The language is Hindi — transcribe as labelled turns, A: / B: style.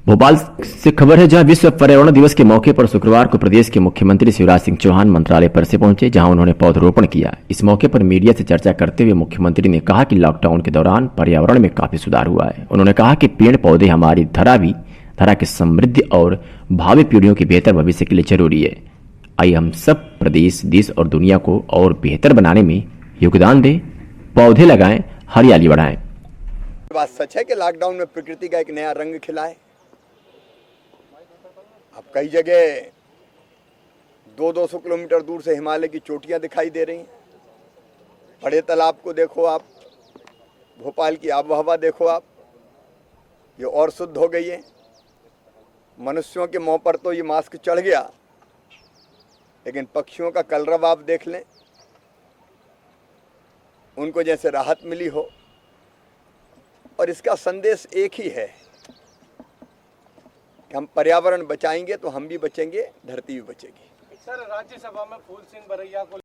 A: भोपाल से खबर है, जहां विश्व पर्यावरण दिवस के मौके पर शुक्रवार को प्रदेश के मुख्यमंत्री शिवराज सिंह चौहान मंत्रालय परिसर से पहुंचे, जहां उन्होंने पौधरोपण किया। इस मौके पर मीडिया से चर्चा करते हुए मुख्यमंत्री ने कहा कि लॉकडाउन के दौरान पर्यावरण में काफी सुधार हुआ है। उन्होंने कहा कि पेड़ पौधे हमारी धरा की समृद्धि और भावी पीढ़ियों के बेहतर भविष्य के लिए जरूरी है। आइए हम सब प्रदेश, देश और दुनिया को और बेहतर बनाने में योगदान दें, पौधे लगाएं, हरियाली बढ़ाएं।
B: बात सच है कि लॉकडाउन में प्रकृति का एक नया रंग खिला है। अब कई जगह 200-200 किलोमीटर दूर से हिमालय की चोटियां दिखाई दे रही हैं। बड़े तालाब को देखो आप, भोपाल की आबो हवा देखो आप, ये और शुद्ध हो गई है। मनुष्यों के मुंह पर तो ये मास्क चढ़ गया, लेकिन पक्षियों का कलरव आप देख लें, उनको जैसे राहत मिली हो। और इसका संदेश एक ही है कि हम पर्यावरण बचाएंगे तो हम भी बचेंगे, धरती भी बचेगी।
C: सर, राज्यसभा में फूल सिंह बरैया को